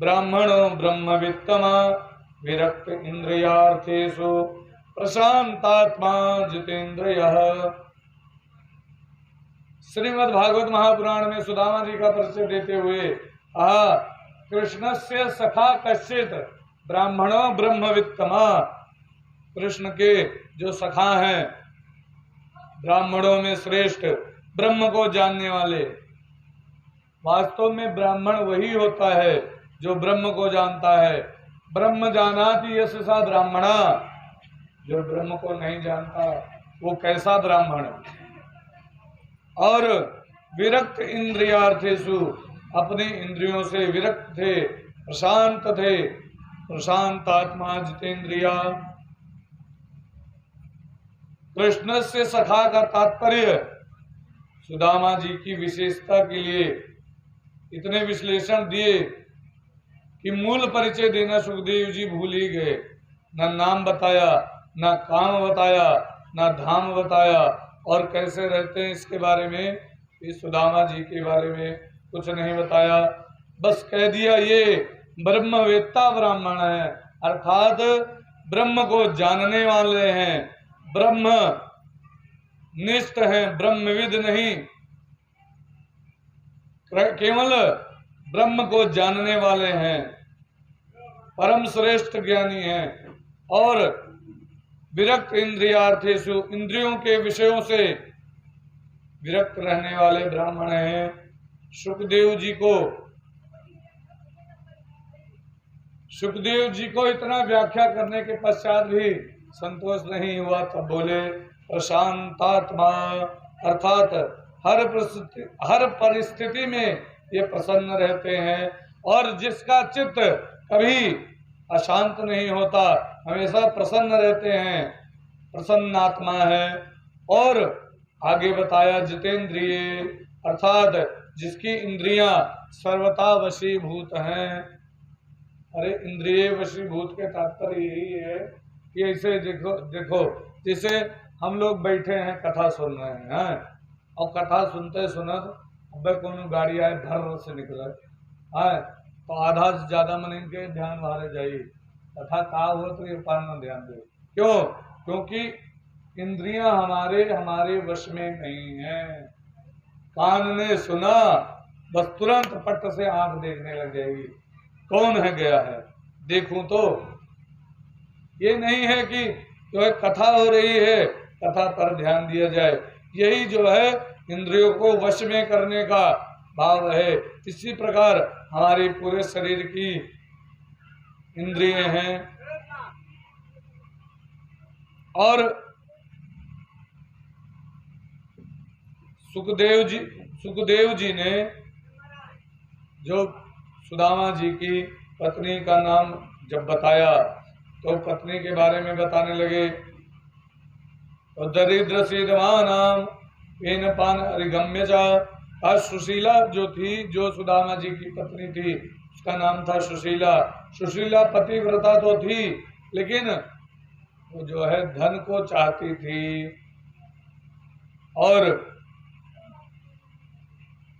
ब्राह्मणो ब्रह्मवित्तमा विरक्त इंद्रियार्थेषु प्रशांतात्मा जितेंद्रियः। श्रीमद् भागवत महापुराण में सुदामा जी का परिचय देते हुए कृष्णस्य सखा कश्चित् ब्राह्मणो ब्रह्मवित्तमा, कृष्ण के जो सखा हैं ब्राह्मणों में श्रेष्ठ, ब्रह्म को जानने वाले। वास्तव में ब्राह्मण वही होता है जो ब्रह्म को जानता है। ब्रह्म जानाति यशसा ब्राह्मणा, जो ब्रह्म को नहीं जानता वो कैसा ब्राह्मण। और विरक्त इंद्रियार्थेषु, अपने इंद्रियों से विरक्त थे, प्रशांत थे, प्रशांत आत्मा जितेंद्रिया। कृष्ण से सखा का तात्पर्य सुदामा जी की विशेषता के लिए इतने विश्लेषण दिए कि मूल परिचय देना सुखदेव जी भूल ही गए। न नाम बताया, न काम बताया, न धाम बताया, और कैसे रहते हैं इसके बारे में, इस सुदामा जी के बारे में कुछ नहीं बताया। बस कह दिया ये ब्रह्मवेत्ता ब्राह्मण है, अर्थात ब्रह्म को जानने वाले हैं, ब्रह्म निष्ठ हैं, ब्रह्मविद नहीं, केवल ब्रह्म को जानने वाले हैं, परम श्रेष्ठ ज्ञानी हैं। और विरक्त इंद्रियार्थेषु, इंद्रियों के विषयों से विरक्त रहने वाले ब्राह्मण हैं। सुखदेव जी को इतना व्याख्या करने के पश्चात भी संतोष नहीं हुआ, तब बोले प्रशांतात्मा, अर्थात हर परिस्थिति में ये प्रसन्न रहते हैं। और जिसका चित्त कभी अशांत नहीं होता, हमेशा प्रसन्न रहते हैं, प्रसन्न आत्मा है। और आगे बताया जितेंद्रिय, अर्थात जिसकी इंद्रियां सर्वथा वशीभूत हैं। अरे इंद्रिय वशीभूत के तात्पर्य यही है कि ऐसे देखो जैसे हम लोग बैठे हैं कथा सुन रहे हैं, और कथा सुनते सुनत अब कोनो गाड़ी आए धर से निकले है, तो आधा से ज्यादा मन इनके ध्यान बाहर जाइए, कथा का हो तो ये पार न ध्यान दे। क्यों? क्योंकि इंद्रियां हमारे वश में नहीं है। कान ने सुना, बस तुरंत पट से आंख देखने लग जाएगी, कौन है गया है, देखूं तो। ये नहीं है कि जो है कथा हो रही है, कथा पर ध्यान दिया जाए। यही जो है इंद्रियों को वश में करने का भाव है। इसी प्रकार हमारे पूरे शरीर की इंद्रियां हैं। और सुखदेव जी ने जो सुदामा जी की पत्नी का नाम जब बताया तो पत्नी के बारे में बताने लगे। तो दरिद्र सीधवानाम पेन पान अरिगम्य जा, सुशीला जो थी, जो सुदामा जी की पत्नी थी, उसका नाम था सुशीला। सुशीला पतिव्रता तो थी, लेकिन वो जो है धन को चाहती थी। और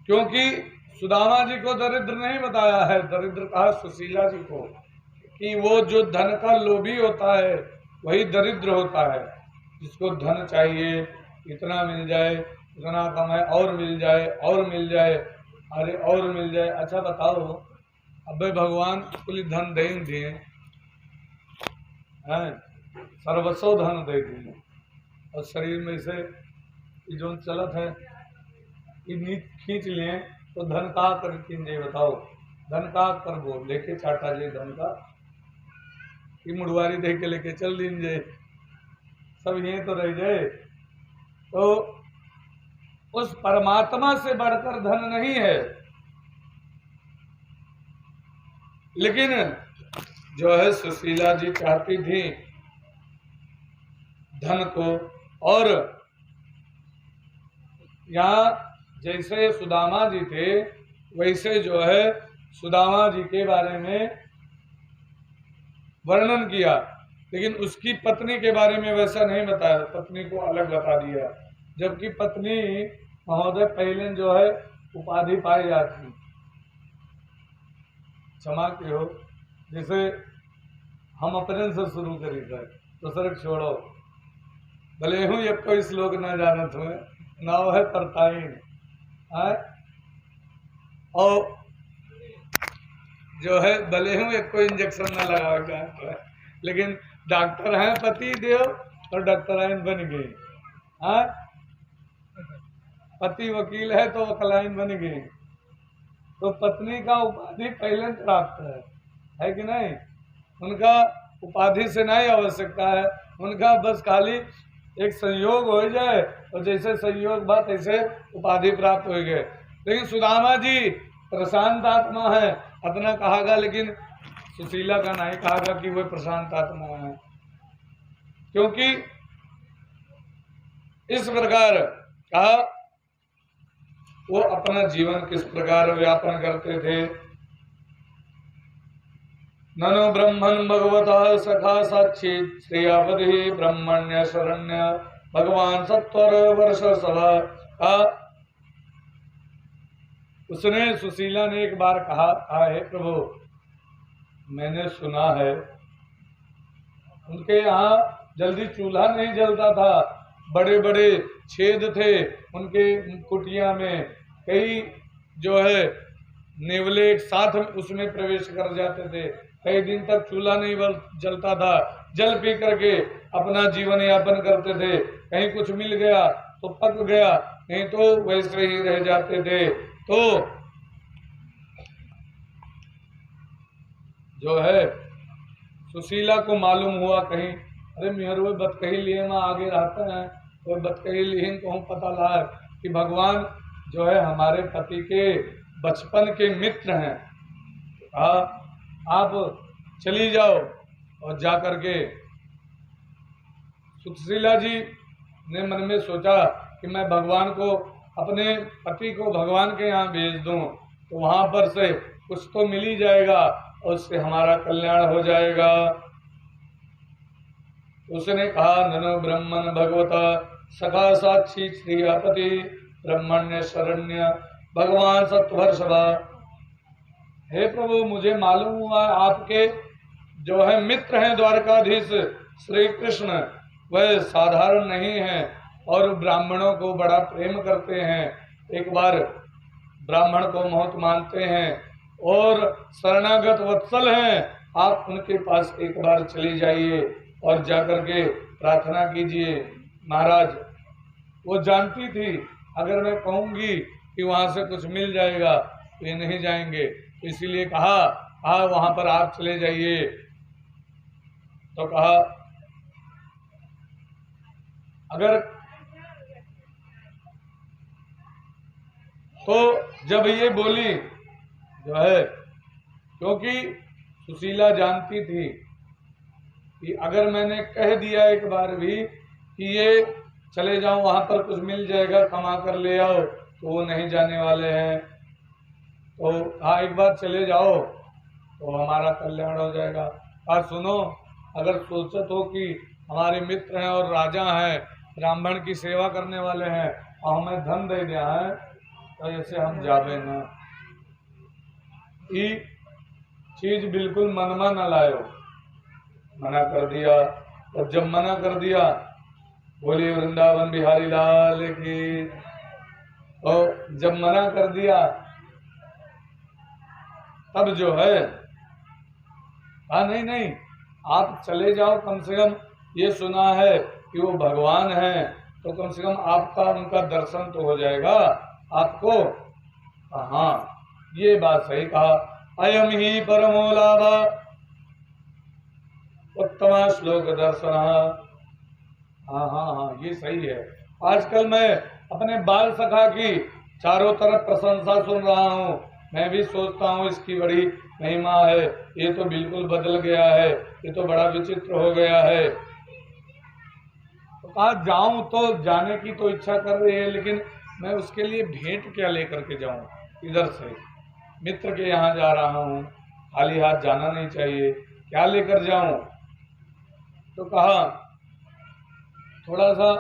क्योंकि सुदामा जी को दरिद्र नहीं बताया है, दरिद्र कहा सुशीला जी को, कि वो जो धन का लोभी होता है वही दरिद्र होता है। जिसको धन चाहिए, इतना मिल जाए, इतना कमाए, और मिल जाए, और मिल जाए, अरे और मिल जाए। अच्छा बताओ, अबे भगवान कुल धन दे दिए हैं, सर्वस्व धन दे दिए, और शरीर में से जो चलत है नीच खींच लिए, तो धन का कर कीजिए, बताओ धन का कर वो लेके चाटा जे धन का कि मुड़वारी दे के लेके चल दीजिए, सब ये तो रह जाए। तो उस परमात्मा से बढ़कर धन नहीं है। लेकिन जो है सुशीला जी चाहती थी धन को। और यहाँ जैसे सुदामा जी थे, वैसे जो है सुदामा जी के बारे में वर्णन किया, लेकिन उसकी पत्नी के बारे में वैसा नहीं बताया, पत्नी को अलग बता दिया। जबकि पत्नी महोदय पहले जो है उपाधि पाई जाती, क्षमा की हो, जैसे हम अपने से शुरू करी थे दूसरे छोड़ो, भले हूँ एक कोई श्लोक न जानत हुए नाव है परताई और जो है भले हूँ एक कोई इंजेक्शन न लगाओ जानते है, लेकिन डॉक्टर हैं पति देव और डॉक्टराइन बन गई। पति वकील है तो वकलाइन बन गई, तो पत्नी का उपाधि पहले प्राप्त है कि नहीं? उनका उपाधि से नहीं आवश्यकता है, उनका बस खाली एक संयोग हो जाए और जैसे संयोग बात ऐसे उपाधि प्राप्त हो गए। लेकिन सुदामा जी प्रशांत आत्मा है, अपना कहागा, लेकिन सुशीला का नहीं कहागा कि वो प्रशांत आत्मा है, क्योंकि इस प्रकार कहा वो अपना जीवन किस प्रकार व्यापन करते थे। ननु ब्रह्मन् भगवता सखा साक्षी श्रेयावधि ब्रह्मण्य शरण्य भगवान सत्वर वर्ष सभा का। उसने सुशीला ने एक बार कहा है प्रभु, मैंने सुना है उनके यहाँ जल्दी चूल्हा नहीं जलता था, बड़े बड़े छेद थे उनके कुटिया में, कई जो है नेवले एक साथ उसमें प्रवेश कर जाते थे, कई दिन तक चूल्हा नहीं जलता था, जल पी करके अपना जीवन यापन करते थे। कहीं कुछ मिल गया तो पक गया, नहीं तो वैसे ही रह जाते थे। तो जो है सुशीला को मालूम हुआ कहीं, अरे मेहरवे बतकही लिए में आगे रहते हैं, तो बतकही लिहिन कहूँ पता ला कि भगवान जो है हमारे पति के बचपन के मित्र हैं। आप चली जाओ, और जा करके सुशीला जी ने मन में सोचा कि मैं भगवान को, अपने पति को भगवान के यहाँ भेज दूं, तो वहां पर से कुछ तो मिल ही जाएगा और उससे हमारा कल्याण हो जाएगा। उसने कहा ननु ब्रह्मन् भगवता सखा साक्षी श्रीयापति ब्रह्मण्य शरण्य भगवान सत्वर्षभा। हे प्रभु, मुझे मालूम हुआ आपके जो है मित्र हैं द्वारकाधीश श्री कृष्ण, वह साधारण नहीं हैं और ब्राह्मणों को बड़ा प्रेम करते हैं। एक बार ब्राह्मण को महत मानते हैं और शरणागत वत्सल हैं। आप उनके पास एक बार चली जाइए और जाकर के प्रार्थना कीजिए। महाराज वो जानती थी अगर मैं कहूँगी कि वहाँ से कुछ मिल जाएगा तो ये नहीं जाएंगे, तो इसीलिए कहा वहाँ पर आप चले जाइए। तो कहा अगर तो जब ये बोली जो है, क्योंकि सुशीला जानती थी कि अगर मैंने कह दिया एक बार भी कि ये चले जाओ वहां पर कुछ मिल जाएगा कमा कर ले आओ, तो वो नहीं जाने वाले हैं। तो हाँ एक बार चले जाओ तो हमारा कल्याण हो जाएगा। और सुनो, अगर सोचत हो कि हमारे मित्र हैं और राजा हैं, ब्राह्मण की सेवा करने वाले हैं और हमें धन दे दिया है, तो ऐसे हम जावे ना। ये चीज बिल्कुल मनमा न लायो। मना कर दिया, और जब मना कर दिया, बोलिए वृंदावन बिहारी लाल की। और जब मना कर दिया तब जो है नहीं आप चले जाओ, कम से कम ये सुना है कि वो भगवान हैं, तो कम से कम आपका उनका दर्शन तो हो जाएगा आपको। हाँ ये बात सही कहा। अयम ही परमो लाभा उत्तमा श्लोक दर्शन। हाँ ये सही है। आजकल मैं अपने बाल सखा की चारों तरफ प्रशंसा सुन रहा हूँ, मैं भी सोचता हूँ इसकी बड़ी महिमा है, ये तो बिल्कुल बदल गया है, ये तो बड़ा विचित्र हो गया है। तो कहा जाऊं, तो जाने की तो इच्छा कर रही है, लेकिन मैं उसके लिए भेंट क्या लेकर के जाऊं? इधर से मित्र के यहाँ जा रहा हूँ, खाली हाथ जाना नहीं चाहिए, क्या लेकर जाऊं? तो कहा थोड़ा सा,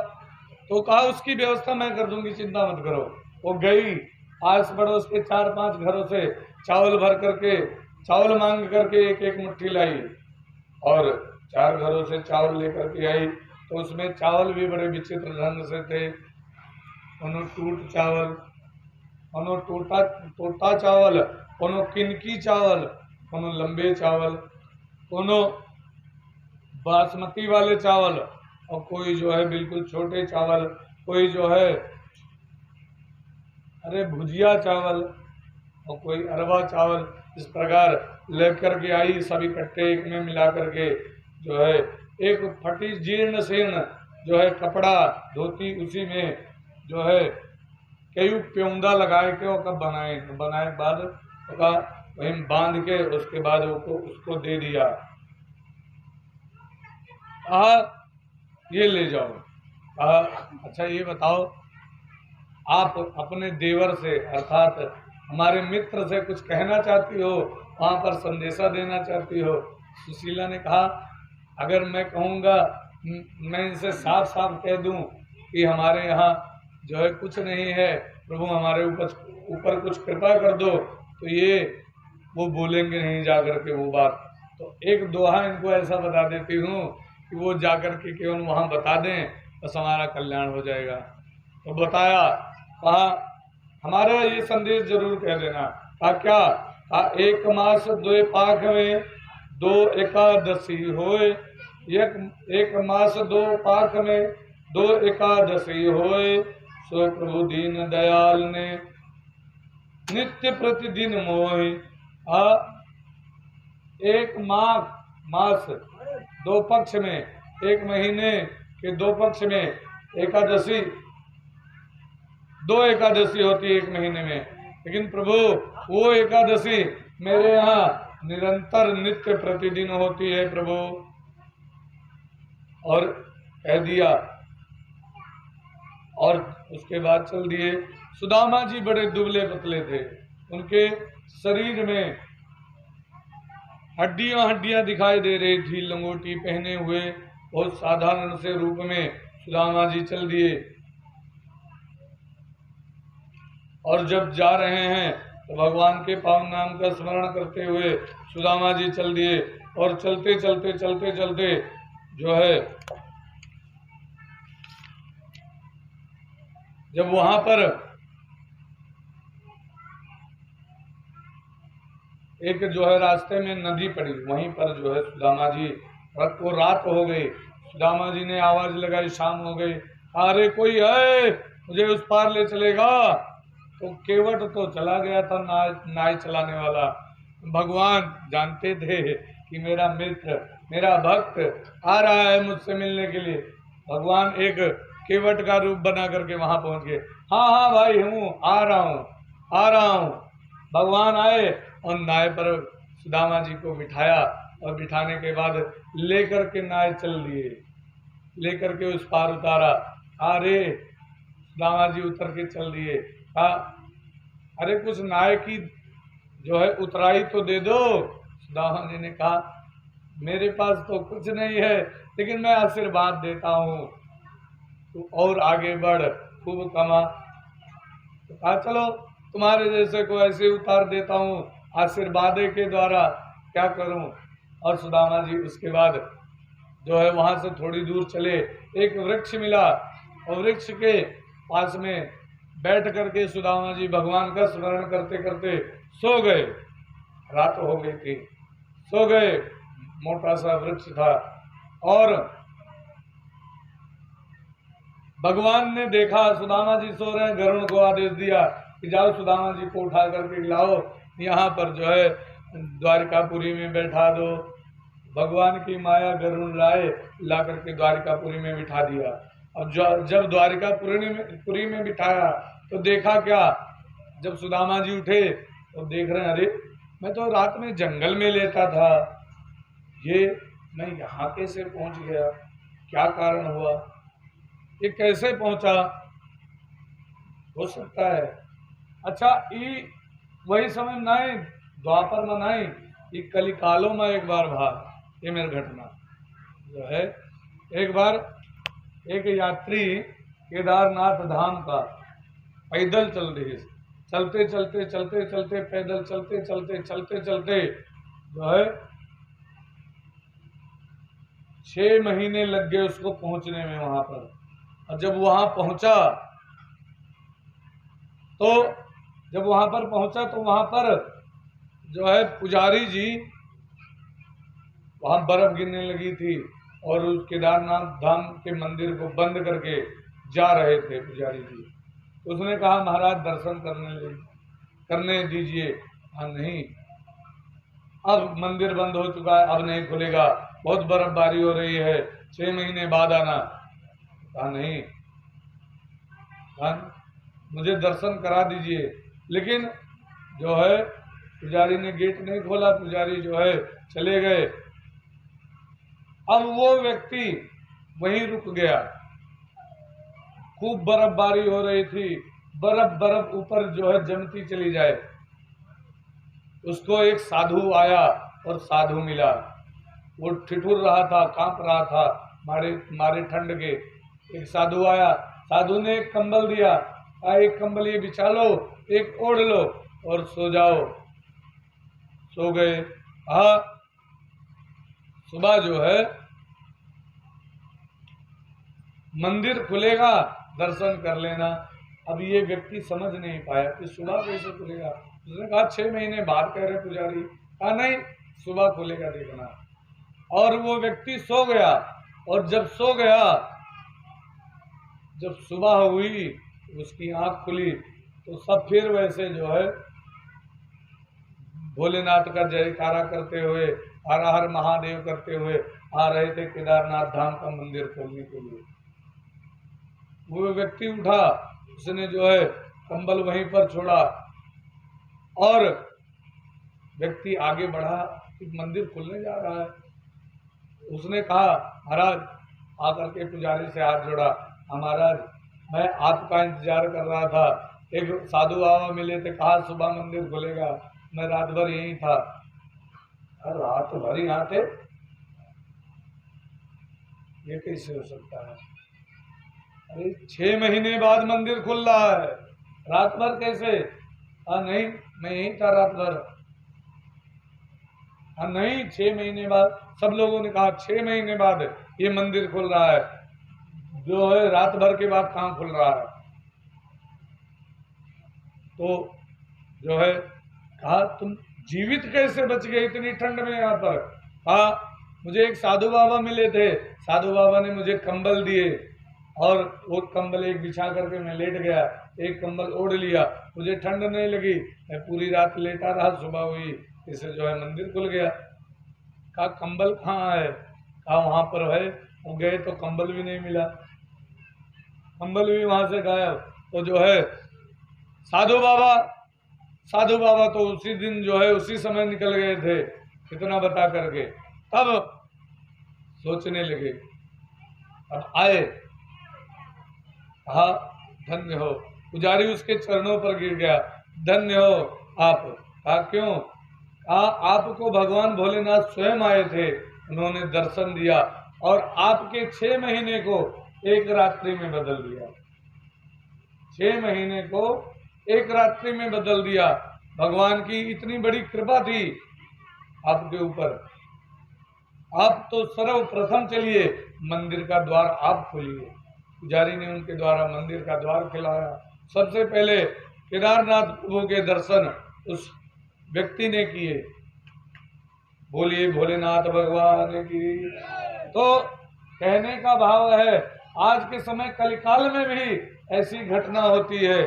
तो कहा उसकी व्यवस्था मैं कर दूंगी, चिंता मत करो। वो गई, आस पड़ोस के 4-5 घरों से चावल भर करके चावल मांग करके एक एक मुट्ठी लाई और 4 घरों से चावल लेकर के आई। तो उसमें चावल भी बड़े विचित्र ढंग से थे। उन्होंने टूट चावल, उन्होंने टोटा चावल, उन्होंने किनकी चावल, उन्होंने लंबे चावल, उन्होंने बासमती वाले चावल, और कोई जो है बिल्कुल छोटे चावल, कोई जो है अरे भुजिया चावल, और कोई अरवा चावल। इस प्रकार लेकर के आई, सभी इकट्ठे एक में मिला करके जो है एक फटी जीर्ण शीर्ण जो है कपड़ा धोती, उसी में जो है कई प्योंदा लगाए के और कब बनाए बनाए बाद का वहीं बांध के उसके बाद उसको दे दिया। कहा ये ले जाओ। कहा अच्छा ये बताओ, आप अपने देवर से अर्थात हमारे मित्र से कुछ कहना चाहती हो, वहां पर संदेशा देना चाहती हो? सुशीला ने कहा अगर मैं कहूँगा, मैं इनसे साफ साफ कह दूं कि हमारे यहाँ जो है कुछ नहीं है, प्रभु हमारे ऊपर कुछ कृपा कर दो, तो ये वो बोलेंगे नहीं जा करके वो बात। तो एक दोहा इनको ऐसा बता देती हूँ कि वो जा करके केवल वहाँ बता दें, बस हमारा कल्याण हो जाएगा। तो बताया, कहा हमारा ये संदेश जरूर कह देना। कहा क्या? कहा 1 मास 2 पाख में 2 एकादशी होए, 1 मास 2 पाख में 2 एकादशी होए, सो प्रभु दीन दयाल ने नित्य प्रतिदिन मोहि। 1 मास 2 पक्ष में, 1 महीने के 2 पक्ष में एकादशी, 2 एकादशी होती है 1 महीने में, लेकिन प्रभु वो एकादशी मेरे यहाँ निरंतर नित्य प्रतिदिन होती है प्रभु। और कह दिया, और उसके बाद चल दिए। सुदामा जी बड़े दुबले पतले थे, उनके शरीर में हड्डियां हड्डियां दिखाई दे रही थी, लंगोटी पहने हुए बहुत साधारण से रूप में सुदामा जी चल दिए। और जब जा रहे हैं तो भगवान के पावन नाम का स्मरण करते हुए सुदामा जी चल दिए। और चलते चलते चलते चलते जो है जब वहां पर एक जो है रास्ते में नदी पड़ी, वहीं पर जो है सुदामा जी को रात हो गई। सुदामा जी ने आवाज लगाई, शाम हो गई। अरे कोई है, मुझे उस पार ले चलेगा? तो केवट तो चला गया था, नाव चलाने वाला। भगवान जानते थे कि मेरा मित्र, मेरा भक्त आ रहा है मुझसे मिलने के लिए। भगवान एक केवट का रूप बना करके वहां पहुंच गए। हाँ हाँ भाई हूँ, आ रहा हूँ। भगवान आए और नाव पर सुदामा जी को बिठाया, और बिठाने के बाद लेकर के नाव चल दिए, लेकर के उस पार उतारा। अरे सुदामा जी उतर के चल दिए। अरे कुछ नाव की जो है उतराई तो दे दो। सुदामा जी ने कहा मेरे पास तो कुछ नहीं है, लेकिन मैं आशीर्वाद देता हूँ, तू और आगे बढ़, खूब कमा। तो कहा चलो तुम्हारे जैसे को ऐसे उतार देता हूँ, आशीर्वाद के द्वारा क्या करूँ। और सुदामा जी उसके बाद जो है वहां से थोड़ी दूर चले, एक वृक्ष मिला, और वृक्ष के पास में बैठ करके सुदामा जी भगवान का स्मरण करते करते सो गए। रात हो गई थी, सो गए। मोटा सा वृक्ष था, और भगवान ने देखा सुदामा जी सो रहे हैं, गरुड़ को आदेश दिया कि जाओ सुदामा जी को उठा करके लाओ, यहाँ पर जो है द्वारिकापुरी में बैठा दो। भगवान की माया गरुड़ लाए, ला करके द्वारिकापुरी में बिठा दिया। अब जब द्वारिकापुरी में बिठाया तो देखा क्या, जब सुदामा जी उठे तो देख रहे हैं अरे मैं तो रात में जंगल में लेटा था, ये मैं यहाँ कैसे पहुंच गया, क्या कारण हुआ, ये कैसे पहुंचा, हो सकता है। अच्छा ये वही समय नहीं, द्वापर में नहीं, ये कलिकालों में एक बार भाग, ये मेरी घटना जो है। एक बार एक यात्री केदारनाथ धाम का पैदल चल रही है, चलते चलते चलते चलते पैदल चलते चलते चलते चलते जो है 6 महीने लग गए उसको पहुंचने में वहां पर। और जब वहां पहुंचा तो वहां पर जो है पुजारी जी, वहां बर्फ गिरने लगी थी और उस केदारनाथ धाम के मंदिर को बंद करके जा रहे थे पुजारी जी। तो उसने कहा महाराज दर्शन करने दीजिए। हाँ नहीं, अब मंदिर बंद हो चुका है, अब नहीं खुलेगा, बहुत बर्फबारी हो रही है, 6 महीने बाद आना। कहा नहीं, हाँ मुझे दर्शन करा दीजिए। लेकिन जो है पुजारी ने गेट नहीं खोला, पुजारी जो है चले गए। अब वो व्यक्ति वहीं रुक गया। खूब बर्फबारी हो रही थी, बर्फ ऊपर जो है जमती चली जाए। उसको एक साधु आया और साधु मिला। वो ठिठुर रहा था, कांप रहा था मारे ठंड के। एक साधु आया, साधु ने एक कंबल दिया, एक कंबल ये बिछा लो, एक ओढ़ लो और सो जाओ। सो गए। हाँ, सुबह जो है मंदिर खुलेगा, दर्शन कर लेना। अब ये व्यक्ति समझ नहीं पाया कि सुबह कैसे खुलेगा। उसने कहा 6 महीने बाद कह रहे पुजारी। कहा नहीं, सुबह खुलेगा देखना। और वो व्यक्ति सो गया। और जब सो गया, जब सुबह हुई, उसकी आंख खुली तो सब फिर वैसे जो है भोलेनाथ का जयकारा करते हुए, हर हर महादेव करते हुए आ रहे थे केदारनाथ धाम का मंदिर खोलने के लिए। वो व्यक्ति उठा, उसने जो है कंबल वहीं पर छोड़ा और व्यक्ति आगे बढ़ा कि मंदिर खुलने जा रहा है। उसने कहा महाराज, आकर के पुजारी से हाथ जोड़ा, महाराज मैं आपका इंतजार कर रहा था, एक साधु बाबा मिले थे, कहा सुबह मंदिर खुलेगा, मैं रात भर यहीं था। रात भर यहाँ थे, ये कैसे हो सकता है? अरे 6 महीने बाद मंदिर खुल रहा है, रात भर कैसे? नहीं, मैं यहीं था रात भर। नहीं, 6 महीने बाद। सब लोगों ने कहा 6 महीने बाद ये मंदिर खुल रहा है, जो है रात भर के बाद कहाँ खुल रहा है? तो जो है कहा तुम जीवित कैसे बच गए इतनी ठंड में यहाँ पर? कहा मुझे एक साधु बाबा मिले थे, साधु बाबा ने मुझे कंबल दिए और वो कंबल एक बिछा करके मैं लेट गया, एक कंबल ओढ़ लिया, मुझे ठंड नहीं लगी, मैं पूरी रात लेटा रहा, सुबह हुई, इससे जो है मंदिर खुल गया। कहा कंबल कहाँ है? कहा वहां पर है। वो गए तो कंबल भी नहीं मिला, कंबल भी वहां से गायब। तो जो है साधु बाबा तो उसी दिन जो है उसी समय निकल गए थे, इतना बता करके। तब सोचने लगे, अब आए, कहा धन्य हो। पुजारी उसके चरणों पर गिर गया, धन्य हो आप। कहा क्यों? कहा आपको भगवान भोलेनाथ स्वयं आए थे, उन्होंने दर्शन दिया और आपके 6 महीने को एक रात्रि में बदल दिया। 6 महीने को एक रात्रि में बदल दिया। भगवान की इतनी बड़ी कृपा थी आपके ऊपर। आप तो सर्वप्रथम चलिए, मंदिर का द्वार आप खोलिए। पुजारी ने उनके द्वारा मंदिर का द्वार खिलाया। सबसे पहले केदारनाथ प्रभु के दर्शन उस व्यक्ति ने किए। बोलिए भोलेनाथ भगवान की। तो कहने का भाव है, आज के समय कलिकाल में भी ऐसी घटना होती है।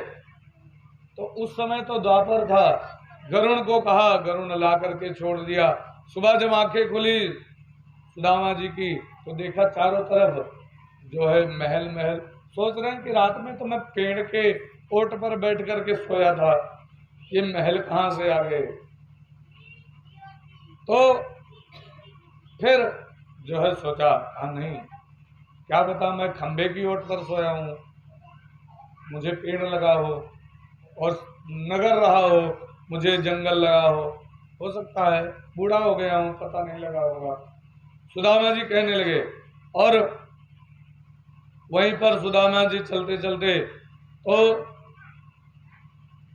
तो उस समय तो द्वापर था, गरुण को कहा, गरुण ला करके छोड़ दिया। सुबह जब आंखें खुली सुदामा जी की तो देखा चारों तरफ जो है महल। सोच रहे हैं कि रात में तो मैं पेड़ के ओट पर बैठ करके सोया था, ये महल कहाँ से आ गए? तो फिर जो है सोचा, हाँ नहीं, क्या पता मैं खंबे की ओट पर सोया हूँ, मुझे पेड़ लगा हो, और नगर रहा हो, मुझे जंगल लगा हो सकता है, बूढ़ा हो गया हूँ, पता नहीं लगा होगा। सुदामा जी कहने लगे। और वहीं पर सुदामा जी चलते चलते तो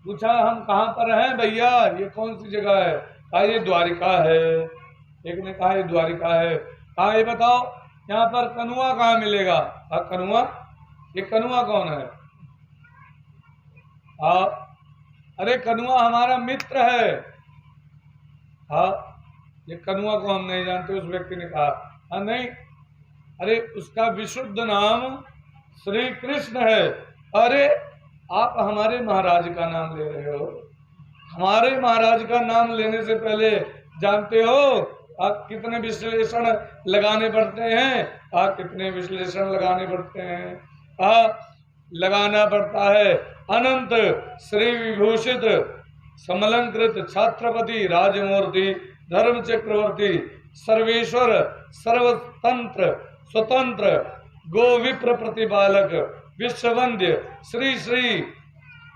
पूछा, हम कहाँ पर हैं भैया, ये कौन सी जगह है? कहा ये द्वारिका है, एक ने कहा ये द्वारिका है। कहा ये बताओ यहाँ पर कनुआ कहाँ मिलेगा? कहा कनुआ? ये कनुआ कौन है? अरे कनुआ हमारा मित्र है। हाँ, ये कनुआ को हम नहीं जानते। उस व्यक्ति ने कहा हाँ नहीं, अरे उसका विशुद्ध नाम श्री कृष्ण है। अरे आप हमारे महाराज का नाम ले रहे हो। हमारे महाराज का नाम लेने से पहले जानते हो आप कितने विश्लेषण लगाने पड़ते हैं? कितने विश्लेषण लगाने पड़ते हैं? लगाना पड़ता है। अनंत श्री विभूषित समलंकृत छत्रपति राजमूर्ति धर्म चक्रवर्ती सर्वेश्वर सर्वतंत्र स्वतंत्र गोविप्र प्रतिपालक विश्ववंद्य श्री श्री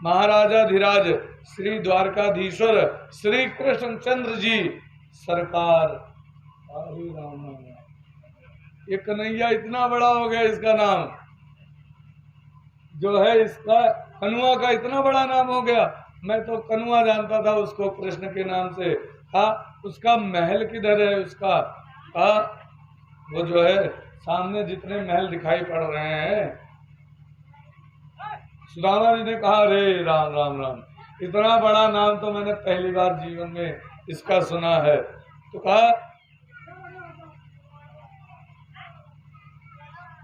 महाराजाधिराज श्री द्वारकाधीश्वर श्री कृष्णचंद्र जी सरकार। हरे राम। ये कन्हैया इतना बड़ा हो गया, इसका नाम जो है, इसका कनुआ का इतना बड़ा नाम हो गया। मैं तो कनुआ जानता था उसको कृष्ण के नाम से। उसका महल किधर है? उसका वो जो है सामने जितने महल दिखाई पड़ रहे हैं। सुदामा जी ने कहा रे राम राम राम, इतना बड़ा नाम तो मैंने पहली बार जीवन में इसका सुना है। तो कहा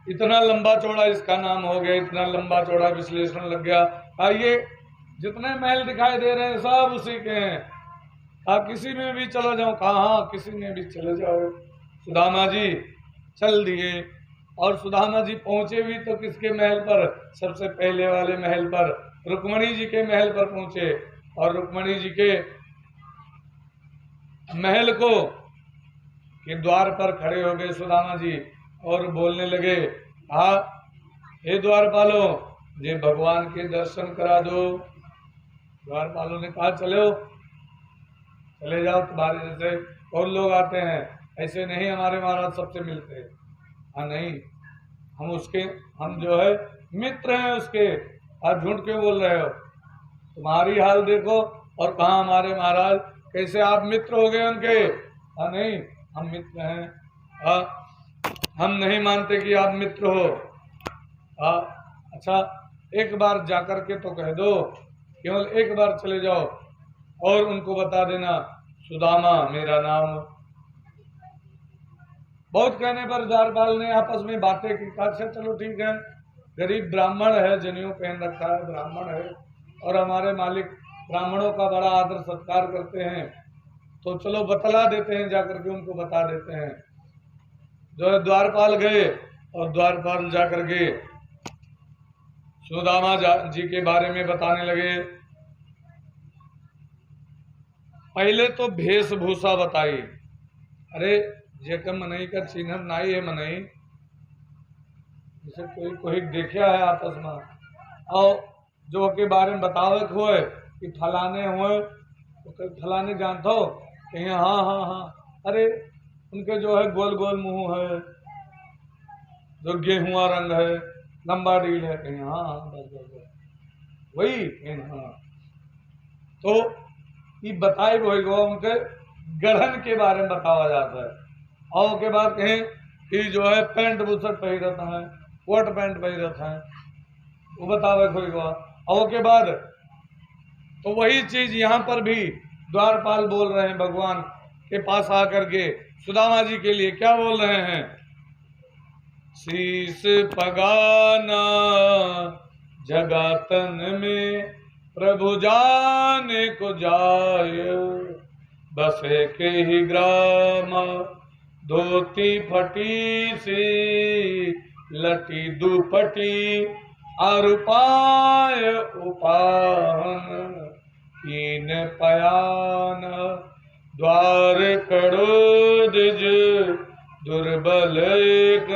इतना लंबा चौड़ा इसका नाम हो गया, इतना लंबा चौड़ा विश्लेषण लग गया। ये जितने महल दिखाई दे रहे हैं सब उसी के हैं। आप किसी में भी चला जाओ। कहा हाँ किसी में भी चले जाओ। सुदामा जी चल दिए और सुदामा जी पहुंचे भी तो किसके महल पर? सबसे पहले वाले महल पर, रुक्मणी जी के महल पर पहुंचे। और रुक्मणी जी के महल को के द्वार पर खड़े हो गए सुदामा जी और बोलने लगे हे द्वारपालो जी भगवान के दर्शन करा दो। द्वारपालों ने कहा चले जाओ, तुम्हारे जैसे और लोग आते हैं, ऐसे नहीं हमारे महाराज सबसे मिलते हैं। हाँ नहीं, हम जो है मित्र हैं उसके। आप झूठ क्यों बोल रहे हो? तुम्हारी हाल देखो और कहा हमारे महाराज, कैसे आप मित्र हो गए उनके? हाँ नहीं, हम मित्र हैं। हम नहीं मानते कि आप मित्र हो। अच्छा एक बार जाकर के तो कह दो, केवल एक बार चले जाओ और उनको बता देना सुदामा मेरा नाम। बहुत कहने पर द्वारपाल ने आपस में बातें की। अच्छा चलो ठीक है, गरीब ब्राह्मण है, जनेऊ पहन रखा है, ब्राह्मण है और हमारे मालिक ब्राह्मणों का बड़ा आदर सत्कार करते हैं, तो चलो बतला देते हैं, जाकर के उनको बता देते हैं। जो है द्वारपाल गए और द्वारपाल जाकर के सुदामा जी के बारे में बताने लगे। पहले तो वेशभूषा बताई। अरे जेकर मनई का चिन्ह नाई है मनई, जैसे कोई देखा है आपस में और जो के बारे में बतावे हुए कि फलाने हुए तो फलाने जानते हो कहीं हाँ हाँ हाँ। अरे उनके जो है गोल गोल मुंह है, जो गेहुआ रंग है, लंबा डील है, कहीं हाँ हाँ बस वही हाँ। तो ये बताई वही उनके गढ़न के बारे में बताया जाता है। और के बाद कहें कि जो है पैंट बुशर्ट पहन रहता है, कोट पैंट पहन रहता है, वो बतावे कोई को। और के बाद तो वही चीज यहाँ पर भी द्वारपाल बोल रहे हैं, भगवान के पास आकर के सुदामा जी के लिए क्या बोल रहे हैं? शीश पगाना जगातन में प्रभु जाने को जाय, बसे के ही ग्राम धोती फटी सी लटी दुपटी अरुपाय उपान कीन पयान द्वार कड़ो दिज दुर्बल एक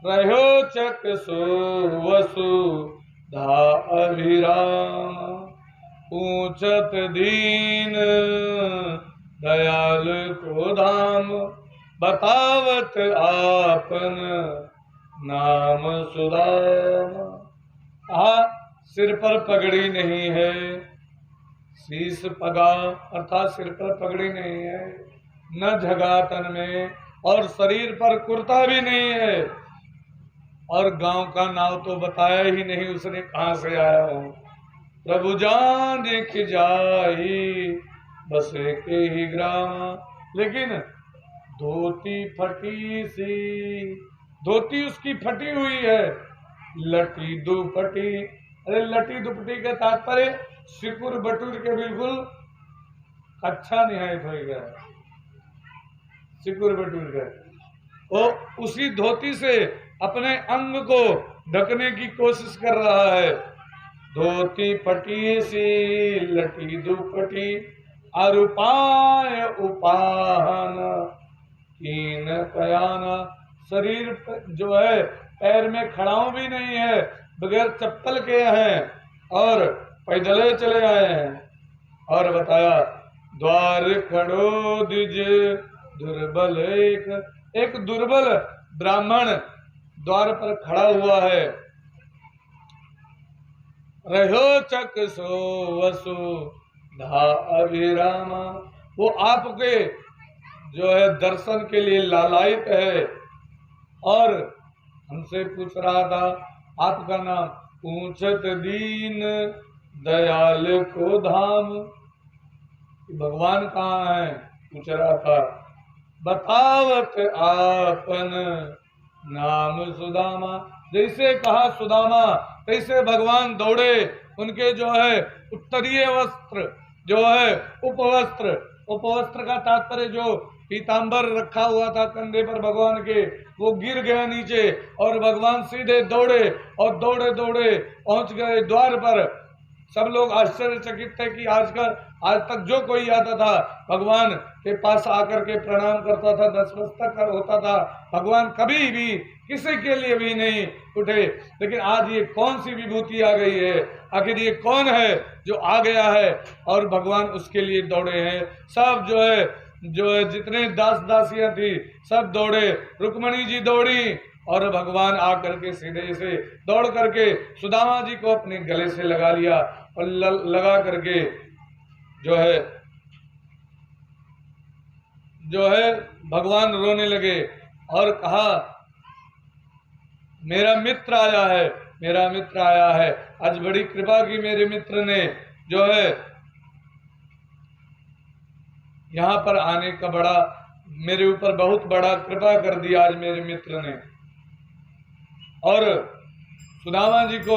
रहो चक सो वसु धा अभिराम पूछत दीन दयाल को धाम बतावत आपन नाम सुदाम। सिर पर पगड़ी नहीं है, शीश पगा अर्थात सिर पर पगड़ी नहीं है, न झगा तन में, और शरीर पर कुर्ता भी नहीं है, और गांव का नाम तो बताया ही नहीं उसने कहां से आया हो। प्रभु जाने की जाई बसे के ही ग्राम, लेकिन धोती फटी सी, धोती उसकी फटी हुई है, लटी दुपटी। अरे लटी दुपटी का तात्पर्य सिकुर बटुर के बिल्कुल अच्छा निहायत हो गया, सिकुर बटुर का। वो उसी धोती से अपने अंग को ढकने की कोशिश कर रहा है। धोती फटी सी लटी दुपटी, अरुपाय उपाहन कीन कयाना। शरीर जो है पैर में खड़ाऊ भी नहीं है, बगैर चप्पल के हैं और पैदले चले आए हैं। और बताया द्वार खड़ो द्विज दुर्बल, एक दुर्बल ब्राह्मण द्वार पर खड़ा हुआ है। रहो चक सो वसु धा अभिरामा, वो आपके जो है दर्शन के लिए लालायित है और हमसे पूछ रहा था आपका नाम, पूछत दीन दयाल को धाम, भगवान कहाँ है पूछ रहा था। बतावत आपन नाम सुदामा, जैसे कहा सुदामा तैसे भगवान दौड़े। उनके जो है उत्तरीय वस्त्र जो है उपवस्त्र, उपवस्त्र का तात्पर्य जो पीतांबर रखा हुआ था कंधे पर भगवान के, वो गिर गया नीचे और भगवान सीधे दौड़े और दौड़े दौड़े पहुंच गए द्वार पर। सब लोग आश्चर्यचकित थे कि आज तक जो कोई आता था भगवान के पास आकर के प्रणाम करता था, नतमस्तक होता था, भगवान कभी भी किसी के लिए भी नहीं उठे। लेकिन आज ये कौन सी विभूति आ गई है, आखिर ये कौन है जो आ गया है और भगवान उसके लिए दौड़े हैं। सब जो है जितने दास दासियां थी सब दौड़े, रुक्मणी जी दौड़ी और भगवान आकर के सीधे से दौड़ करके सुदामा जी को अपने गले से लगा लिया और लगा करके जो है भगवान रोने लगे और कहा मेरा मित्र आया है, मेरा मित्र आया है। आज बड़ी कृपा की मेरे मित्र ने जो है यहाँ पर आने का बड़ा मेरे ऊपर बहुत बड़ा कृपा कर दिया आज मेरे मित्र ने। और सुदामा जी को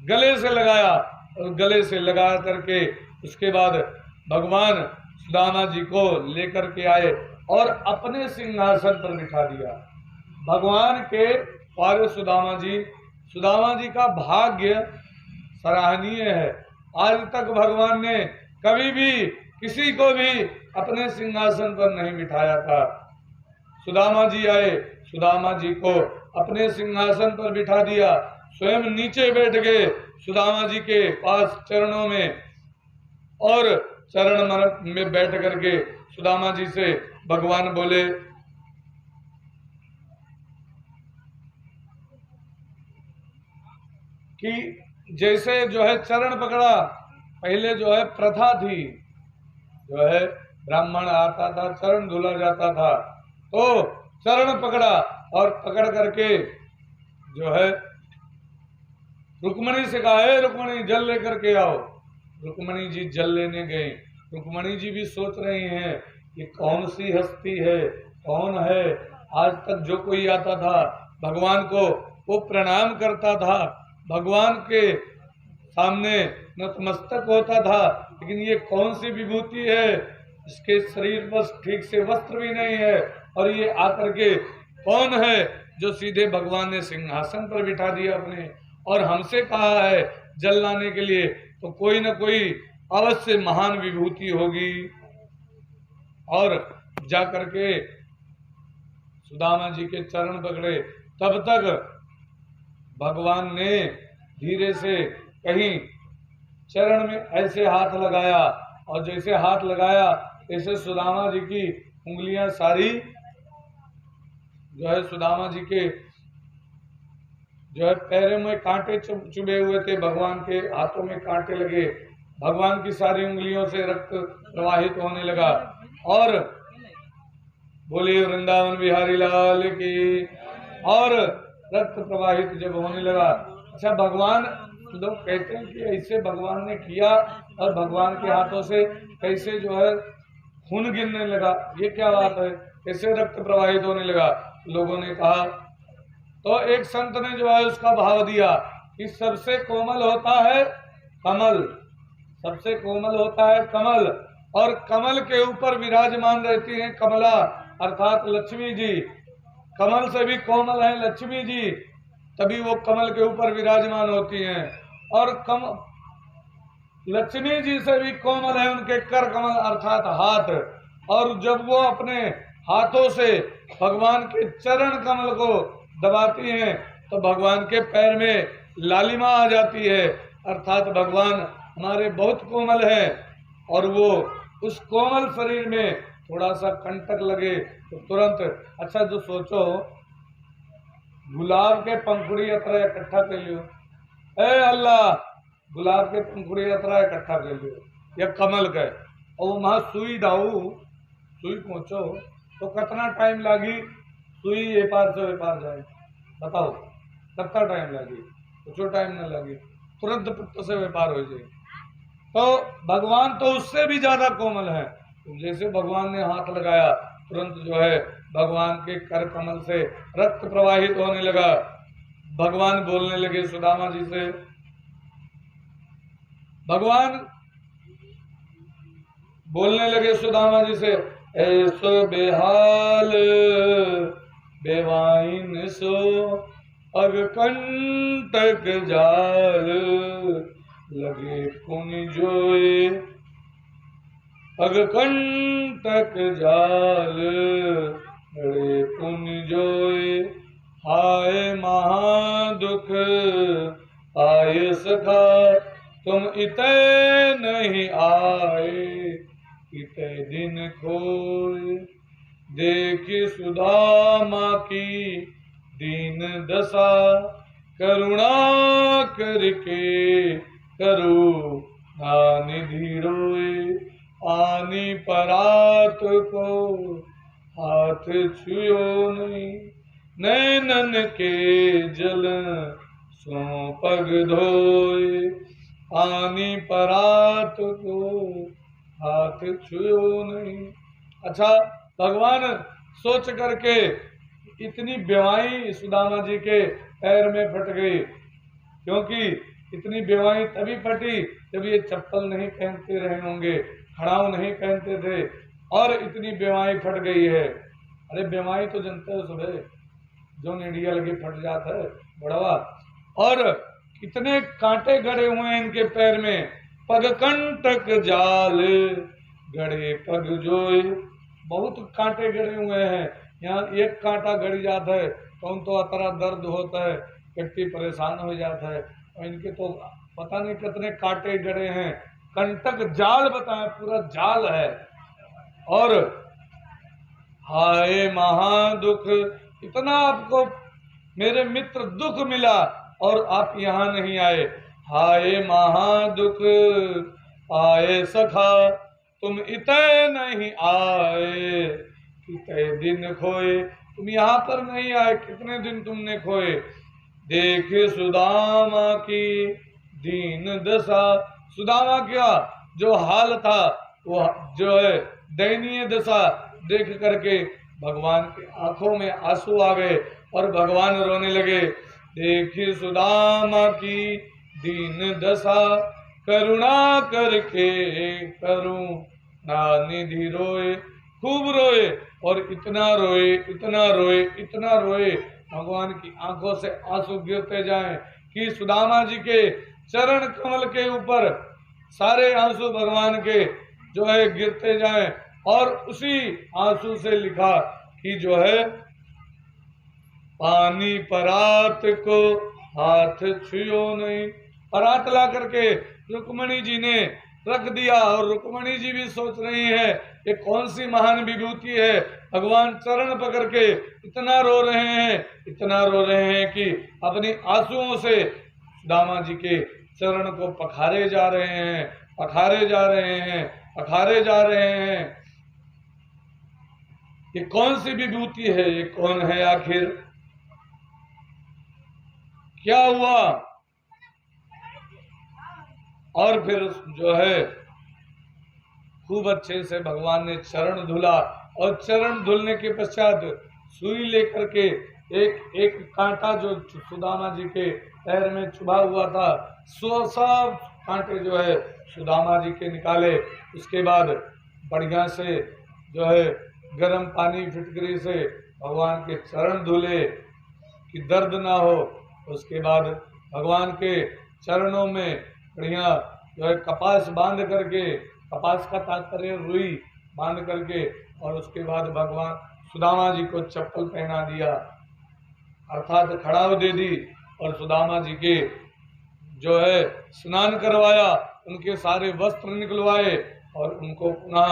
गले से लगाया और गले से लगा करके उसके बाद भगवान सुदामा जी को लेकर के आए और अपने सिंहासन पर बिठा दिया। भगवान के और सुदामा जी का भाग्य सराहनीय है। आज तक भगवान ने कभी भी किसी को भी अपने सिंहासन पर नहीं बिठाया था। सुदामा जी आए, सुदामा जी को अपने सिंहासन पर बिठा दिया, स्वयं नीचे बैठ गए सुदामा जी के पास चरणों में और चरण में बैठ करके सुदामा जी से भगवान बोले कि जैसे जो है चरण पकड़ा, पहले जो है प्रथा थी, जो है ब्राह्मण आता था चरण धुला जाता था, तो चरण पकड़ा और पकड़ करके जो है रुक्मणी से कहा है रुक्मणी जल लेकर के आओ। रुक्मणी जी जल लेने गए। रुक्मणी जी भी सोच रही हैं कि कौन सी हस्ती है, कौन है। आज तक जो कोई आता था भगवान को वो प्रणाम करता था, भगवान के सामने नतमस्तक होता था, लेकिन ये कौन सी विभूति है, इसके शरीर पर ठीक से वस्त्र भी नहीं है और ये आकर के कौन है जो सीधे भगवान ने सिंहासन पर बिठा दिया अपने और हमसे कहा है जल लाने के लिए, तो कोई न कोई अवश्य महान विभूति होगी। और जा करके सुदामा जी के चरण पकड़े। तब तक भगवान ने धीरे से कहीं चरण में ऐसे हाथ लगाया और जैसे हाथ लगाया ऐसे सुदामा जी की उंगलियां सारी जो है सुदामा जी के जो है पैरों में कांटे चुभे हुए थे, भगवान के हाथों में कांटे लगे, भगवान की सारी उंगलियों से रक्त प्रवाहित होने लगा। और बोलिए वृंदावन बिहारी लाल की। और रक्त प्रवाहित जब होने लगा, अच्छा भगवान, लोग कहते हैं कि ऐसे भगवान ने किया और भगवान के हाथों से कैसे जो है खून गिरने लगा, ये क्या बात है, कैसे रक्त प्रवाहित होने लगा। लोगों ने कहा, तो एक संत ने जो है उसका भाव दिया कि सबसे कोमल होता है कमल, सबसे कोमल होता है कमल, और कमल के ऊपर विराजमान रहती हैं कमला अर्थात लक्ष्मी जी। कमल से भी कोमल है लक्ष्मी जी, तभी वो कमल के ऊपर विराजमान होती हैं। और लक्ष्मी जी से भी कोमल है उनके कर कमल अर्थात हाथ। और जब वो अपने हाथों से भगवान के चरण कमल को दबाती हैं तो भगवान के पैर में लालिमा आ जाती है, अर्थात भगवान हमारे बहुत कोमल है। और वो उस कोमल शरीर में थोड़ा सा कंटक लगे तो तुरंत, अच्छा जो सोचो गुलाब के पंखुड़ी अतरा इकट्ठा कर लियो, ए अल्लाह गुलाब के पंखुड़ी अतरा इकट्ठा कर लियो या कमल के, और वहाँ सुई डाऊ, सुई पहुँचो तो कितना टाइम लगी सुई ए पार से वे पार जाए, बताओ कितना टाइम लगी, कुछ टाइम न लगी, तुरंत पुत्र से व्यापार हो जाए। तो भगवान तो उससे भी ज्यादा कोमल है। तो जैसे भगवान ने हाथ लगाया तुरंत जो है भगवान के कर कमल से रक्त प्रवाहित होने लगा। भगवान बोलने लगे सुदामा जी से, भगवान बोलने लगे सुदामा जी से, ऐसो बेहाल बेवाइन सो अग कंटक जाल लगे पुन जोए, अग कंटक जाल लगे पुन जोए, हाय महादुख आए सखा तुम इते नहीं आए, इते दिन खोए, देखी सुदामा की दीन दशा करुणा करके करुणा निधि रोए, आनी परात को हाथ छुयो नहीं, नैनन के जल सो पग धोए, आनी परात को हाथ छुयो नहीं। अच्छा भगवान सोच करके इतनी बेवाई सुदामा जी के पैर में फट गई, क्योंकि इतनी बेवाई तभी फटी जब ये चप्पल नहीं पहनते रहे होंगे, खड़ाऊ नहीं पहनते थे, और इतनी बेवाई फट गई है। अरे बेवाई तो जनते हो सुबह जो निडिया लगे फट जाता है बड़वा, और कितने कांटे गड़े हुए हैं इनके पैर में, पग कंटक जाल गड़े पग जोए, बहुत कांटे गड़े हुए हैं। यहाँ एक कांटा गड़ जाता है तो उन तो अतरा दर्द होता है, व्यक्ति परेशान हो जाता है, और इनके तो पता नहीं कितने कांटे गड़े हैं, कंटक जाल बताए पूरा जाल है। और हाय महादुख, इतना आपको मेरे मित्र दुख मिला और आप यहाँ नहीं आए, हाय महादुख आए सखा तुम इते नहीं आए, कितने दिन खोए, तुम यहाँ पर नहीं आए, कितने दिन तुमने खोए। देखे सुदामा की दीन दशा, सुदामा क्या जो हाल था वो जो है दयनीय दशा देख करके भगवान के आंखों में आंसू आ गए और भगवान रोने लगे। देखी सुदामा की दीन दशा करुणा करके करुणा निधि रोए, खूब रोए, और इतना रोए इतना रोए इतना रोए, भगवान की आंखों से आंसू गिरते जाएं कि सुदामा जी के चरण कमल के ऊपर सारे आंसू भगवान के जो है गिरते जाएं। और उसी आंसू से लिखा कि जो है पानी परात को हाथ छुयो नहीं, परात ला करके रुक्मणी जी ने रख दिया, और रुक्मणी जी भी सोच रही है ये कौन सी महान विभूति है, भगवान चरण पकड़ के इतना रो रहे हैं, इतना रो रहे हैं कि अपनी आंसुओं से सुदामा जी के चरण को पखारे जा रहे हैं अखारे जा रहे हैं, अखारे जा रहे हैं। ये कौन सी विभूति है, ये कौन है आखिर, क्या हुआ? और फिर जो है खूब अच्छे से भगवान ने चरण धुला, और चरण धुलने के पश्चात सुई लेकर के एक एक कांटा जो सुदामा जी के पैर में चुभा हुआ था, सब कांटे जो है सुदामा जी के निकाले। उसके बाद बढ़िया से जो है गर्म पानी फिटकरी से भगवान के चरण धुले कि दर्द ना हो। उसके बाद भगवान के चरणों में बढ़िया जो है कपास बांध करके, कपास का तात्पर्य रुई बांध करके, और उसके बाद भगवान सुदामा जी को चप्पल पहना दिया, अर्थात खड़ाव दे दी, और सुदामा जी के जो है स्नान करवाया, उनके सारे वस्त्र निकलवाए और उनको पुनः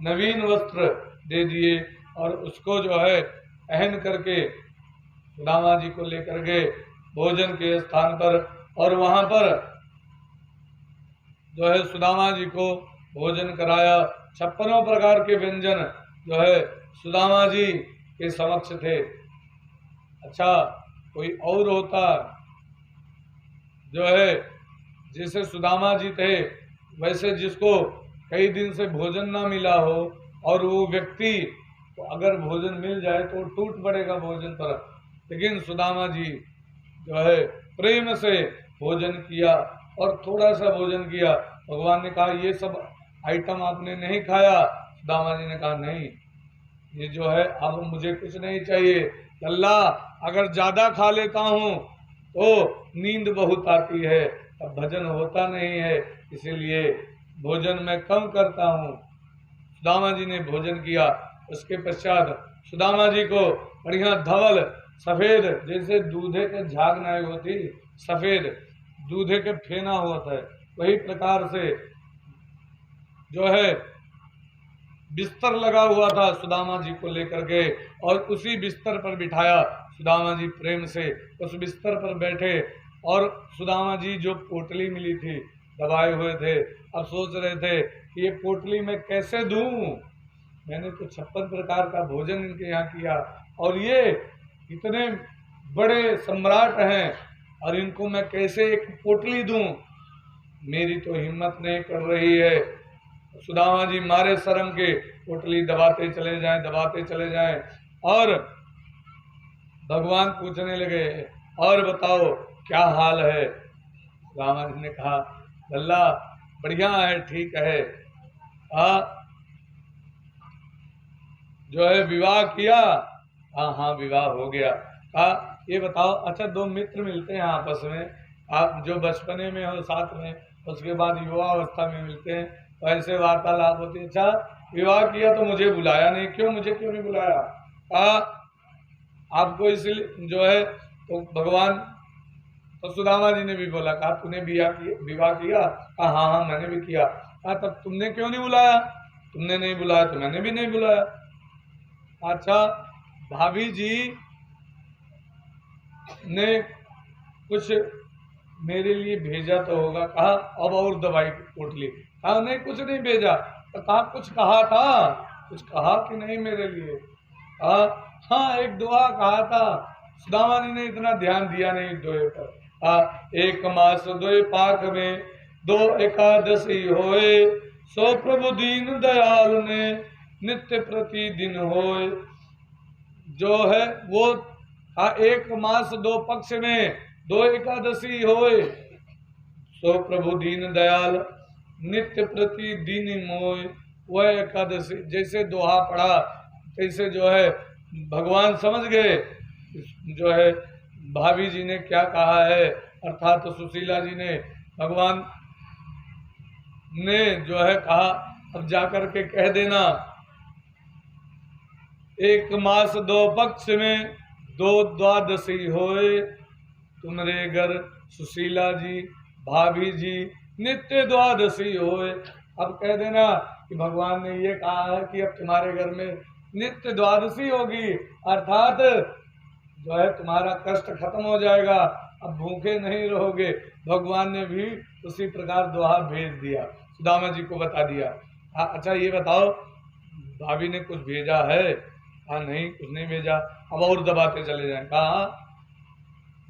नवीन वस्त्र दे दिए, और उसको जो है पहन करके सुदामा जी को लेकर गए भोजन के स्थान पर, और वहां पर जो है सुदामा जी को भोजन कराया। 56 प्रकार के व्यंजन जो है सुदामा जी के समक्ष थे। अच्छा, कोई और होता जो है जैसे सुदामा जी थे, वैसे जिसको कई दिन से भोजन ना मिला हो और वो व्यक्ति तो अगर भोजन मिल जाए तो टूट पड़ेगा भोजन पर, लेकिन सुदामा जी जो है प्रेम से भोजन किया, और थोड़ा सा भोजन किया। भगवान ने कहा ये सब आइटम आपने नहीं खाया? सुदामा जी ने कहा नहीं, ये जो है अब मुझे कुछ नहीं चाहिए। लल्ला, अगर ज्यादा खा लेता हूँ तो नींद बहुत आती है, अब भजन होता नहीं है, इसीलिए भोजन मैं कम करता हूँ। सुदामा जी ने भोजन किया। उसके पश्चात सुदामा जी को बढ़िया धवल सफेद, जैसे दूधे के झाग नहीं होती, सफेद दूधे के फेना होता है, वही प्रकार से जो है बिस्तर लगा हुआ था, सुदामा जी को लेकर गए और उसी बिस्तर पर बिठाया। सुदामा जी प्रेम से उस बिस्तर पर बैठे, और सुदामा जी जो पोटली मिली थी दबाए हुए थे, अब सोच रहे थे कि ये पोटली मैं कैसे दूं, मैंने तो 56 प्रकार का भोजन इनके यहाँ किया, और ये इतने बड़े सम्राट हैं और इनको मैं कैसे एक पोटली दूं, मेरी तो हिम्मत नहीं कर रही है। सुदामा जी मारे शर्म के पोटली दबाते चले जाएं, दबाते चले जाएं, और भगवान पूछने लगे और बताओ क्या हाल है? सुदामा जी ने कहा लल्ला बढ़िया है, ठीक है, जो है विवाह किया? हाँ हाँ विवाह हो गया। ये बताओ, अच्छा 2 मित्र मिलते हैं आपस में, आप जो बचपने में हो साथ में, उसके बाद युवा अवस्था में मिलते हैं, तो ऐसे वार्तालाप होती है। अच्छा विवाह किया तो मुझे बुलाया नहीं, क्यों, मुझे क्यों नहीं बुलाया? आपको इसलिए जो है, तो भगवान, तो सुदामा जी ने भी बोला, कहा तूने विवाह किया? कहा हाँ हाँ मैंने भी किया। कहा तब तुमने क्यों नहीं बुलाया? तुमने नहीं बुलाया तो मैंने भी नहीं बुलाया। अच्छा भाभी जी ने कुछ मेरे लिए भेजा तो होगा? कहा अब और दवाई की पोटली? कहा नहीं कुछ नहीं भेजा। तो कहा कुछ कहा था? कुछ कहा कि नहीं मेरे लिए? हाँ एक दुआ कहा था। सुदामा जी ने इतना ध्यान दिया नहीं दोए पर। 1 मास 2 पाक में 2 एकादशी होए, सो प्रभु दीन दयाल ने नित्य प्रतिदिन होए। जो है वो 1 मास 2 पक्ष में 2 एकादशी होए, सो प्रभु दीन दयाल नित्य प्रतिदिन मोय। वह एकादशी जैसे दोहा पढ़ा तैसे जो है भगवान समझ गए जो है भाभी जी ने क्या कहा है, अर्थात तो सुशीला जी ने, भगवान ने जो है कहा अब जाकर के कह देना 1 मास 2 पक्ष में 2 द्वादशी होए, तुमरे घर सुशीला जी भाभी जी नित्य द्वादशी होए। अब कह देना कि भगवान ने ये कहा है कि अब तुम्हारे घर में नित्य द्वादशी होगी, अर्थात जो है तुम्हारा कष्ट खत्म हो जाएगा, अब भूखे नहीं रहोगे। भगवान ने भी उसी प्रकार दोहा भेज दिया। सुदामा जी को बता दिया। अच्छा ये बताओ भाभी ने कुछ भेजा है? नहीं कुछ नहीं भेजा। अब और दबाते चले जाए। कहा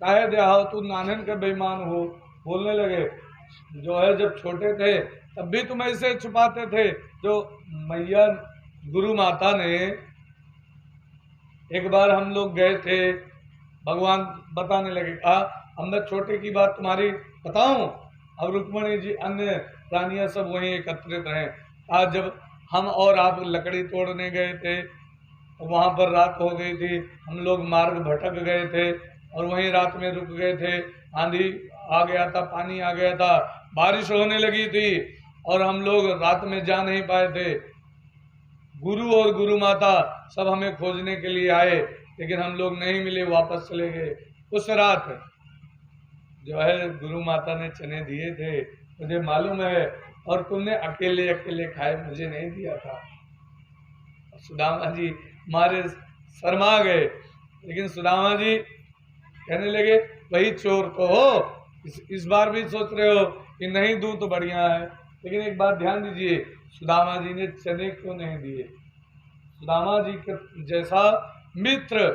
काहे दे हो तू नानन का बेईमान हो। बोलने लगे जो है जब छोटे थे तब भी तुम ऐसे छुपाते थे। जो मैया गुरु माता ने एक बार हम लोग गए थे, भगवान बताने लगे। कहा अब मैं छोटे की बात तुम्हारी बताऊं। अब रुक्मणी जी अन्य प्राणियां सब वहीं एकत्रित हैं। आज जब हम और आप लकड़ी तोड़ने गए थे वहां पर रात हो गई थी, हम लोग मार्ग भटक गए थे और वहीं रात में रुक गए थे। आंधी आ गया था, पानी आ गया था, बारिश होने लगी थी और हम लोग रात में जा नहीं पाए थे। गुरु और गुरु माता सब हमें खोजने के लिए आए लेकिन हम लोग नहीं मिले, वापस चले गए। उस रात जो है गुरु माता ने चने दिए थे, मुझे मालूम है, और तुमने अकेले अकेले खाए, मुझे नहीं दिया था। सुदामा जी मारे शर्मा गए। लेकिन सुदामा जी कहने लगे वही चोर तो हो, इस बार भी सोच रहे हो कि नहीं दूं तो बढ़िया है। लेकिन एक बात ध्यान दीजिए, सुदामा जी ने चने क्यों नहीं दिए? सुदामा जी के जैसा मित्र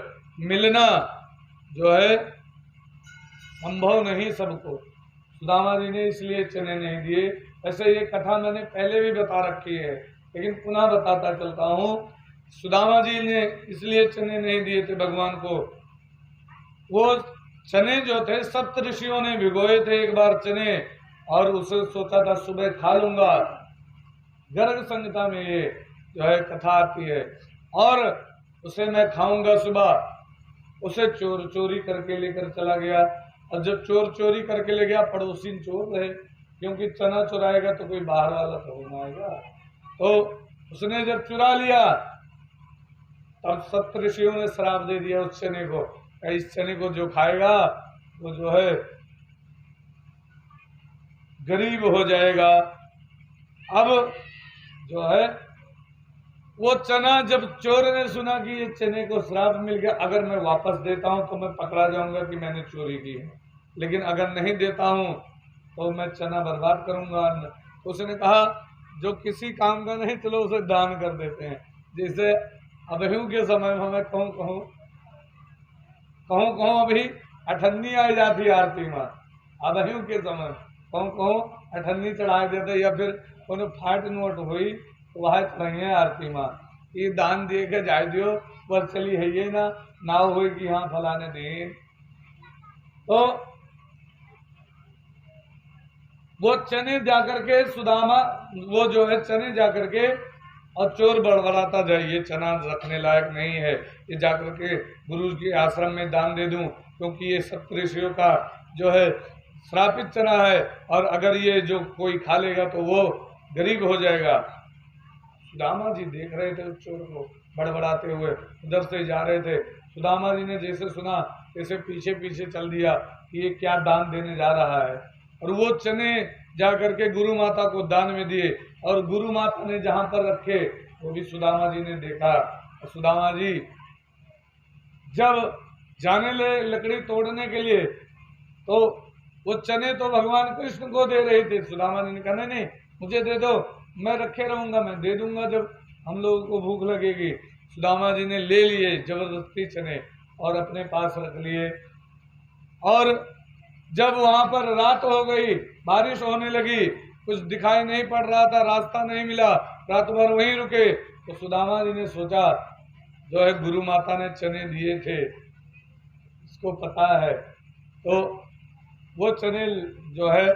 मिलना जो है संभव नहीं सबको। सुदामा जी ने इसलिए चने नहीं दिए। ऐसे ये कथा मैंने पहले भी बता रखी है लेकिन पुनः बताता चलता हूँ। सुदामा जी ने इसलिए चने नहीं दिए थे भगवान को। वो चने जो थे सप्त ऋषियों ने भिगोए थे एक बार चने, और उसे सोचा था सुबह खा लूंगा। गर्ग संहिता में ये जो है कथा आती है, और उसे मैं खाऊंगा सुबह। उसे चोर चोरी करके लेकर चला गया, और जब चोर चोरी करके ले गया पड़ोसी चोर रहे, क्योंकि चना चुराएगा तो कोई बाहर वाला तो होना आएगा। तो उसने जब चुरा लिया तब सप्त ऋषियों ने श्राप दे दिया उस चने को, इस चने को जो खाएगा वो जो है गरीब हो जाएगा। अब जो है वो चना जब चोर ने सुना कि ये चने को श्राप मिल गया, अगर मैं वापस देता हूं तो मैं पकड़ा जाऊंगा कि मैंने चोरी की है, लेकिन अगर नहीं देता हूं तो मैं चना बर्बाद करूंगा। तो उसने कहा जो किसी काम का नहीं, चलो उसे दान कर देते हैं। जैसे अबहू के समय में मैं कहूँ अभी अठन्नी आ जाती आरती में, अबहू के समय कहूँ अठन्नी चढ़ा देते, या फिर कोनो फाट नोट हुई तो वह चढ़ाइए आरती में, ये दान दे के जाए दियो, बस चली है ये ना हुई कि हाँ फलाने दिन। तो वो चने जाकर के सुदामा, वो जो है चने जाकर के, और चोर बड़बड़ाता जाए ये चना रखने लायक नहीं है, ये जाकर के गुरु के आश्रम में दान दे दूं, क्योंकि ये सप्त ऋषियों का जो है श्रापित चना है, और अगर ये जो कोई खा लेगा तो वो गरीब हो जाएगा। सुदामा जी देख रहे थे उस चोर को बड़बड़ाते हुए, उधर से जा रहे थे। सुदामा जी ने जैसे सुना जैसे पीछे पीछे चल दिया कि ये क्या दान देने जा रहा है, और वो चने जाकर के गुरु माता को दान में दिए, और गुरु माता ने जहां पर रखे वो भी सुदामा जी ने देखा। और सुदामा जी जब जाने लगे लकड़ी तोड़ने के लिए तो वो चने तो भगवान कृष्ण को दे रहे थे। सुदामा जी ने कहा नहीं मुझे दे दो, मैं रखे रहूंगा, मैं दे दूंगा जब हम लोगों को भूख लगेगी। सुदामा जी ने ले लिए जबरदस्ती चने और अपने पास रख लिए। और जब वहां पर रात हो गई, बारिश होने लगी, कुछ दिखाई नहीं पड़ रहा था, रास्ता नहीं मिला, रात भर वहीं रुके, तो सुदामा जी ने सोचा जो है गुरु माता ने चने दिए थे, इसको पता है, तो वो चने जो है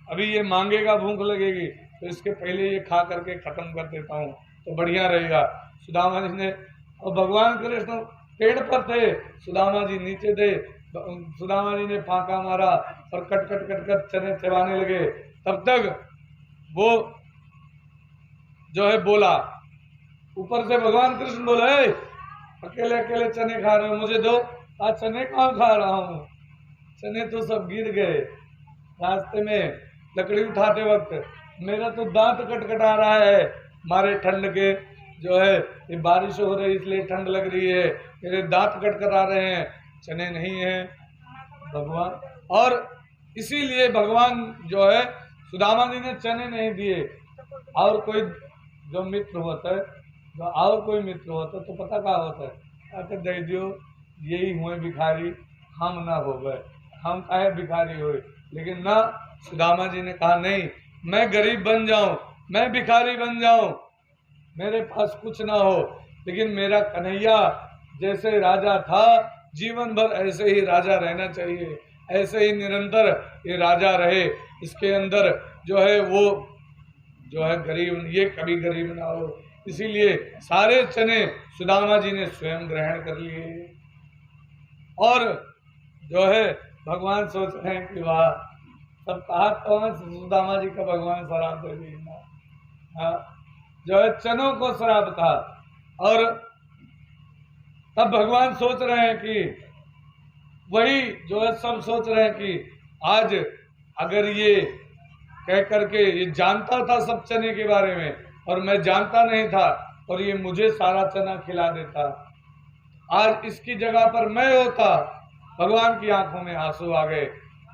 अभी ये मांगेगा, भूख लगेगी, तो इसके पहले ये खा करके खत्म कर देता हूँ तो बढ़िया रहेगा। सुदामा जी ने, और भगवान कृष्ण पेड़ पर थे, सुदामा जी नीचे थे, सुदामा जी ने फांका मारा और कट कट कट कट चने चबाने लगे। तब तक वो जो है बोला, ऊपर से भगवान कृष्ण बोले अकेले अकेले चने खा रहे हो, मुझे दो। आज चने कहाँ खा रहा हूँ, चने तो सब गिर गए रास्ते में लकड़ी उठाते वक्त, मेरा तो दांत कटकटा रहा है मारे ठंड के, जो है ये बारिश हो रही इसलिए ठंड लग रही है, मेरे दांत कटकटा रहे हैं, चने नहीं है भगवान। और इसीलिए भगवान जो है सुदामा जी ने चने नहीं दिए। और कोई जो मित्र होता है, जो और कोई मित्र होता है तो पता क्या होता है, अगर दे दियो यही हुए भिखारी, हम ना हो गए, हम काहे भिखारी हुए। लेकिन ना, सुदामा जी ने कहा नहीं, मैं गरीब बन जाऊं, मैं भिखारी बन जाऊं, मेरे पास कुछ ना हो, लेकिन मेरा कन्हैया जैसे राजा था जीवन भर ऐसे ही राजा रहना चाहिए, ऐसे ही निरंतर ये राजा रहे, इसके अंदर जो है वो जो है गरीब, ये कभी गरीब ना हो। इसीलिए सारे चने सुदामा जी ने स्वयं ग्रहण कर लिए। और जो है भगवान सोच रहे हैं कि वाह, सब कहा तो सुदामा जी का भगवान शराब दे देना, हाँ, जो है चनों को शराब था। और तब भगवान सोच रहे हैं कि वही जो है सब सोच रहे हैं कि आज अगर ये कह करके, ये जानता था सब चने के बारे में और मैं जानता नहीं था, और ये मुझे सारा चना खिला देता, आज इसकी जगह पर मैं होता। भगवान की आंखों में आंसू आ गए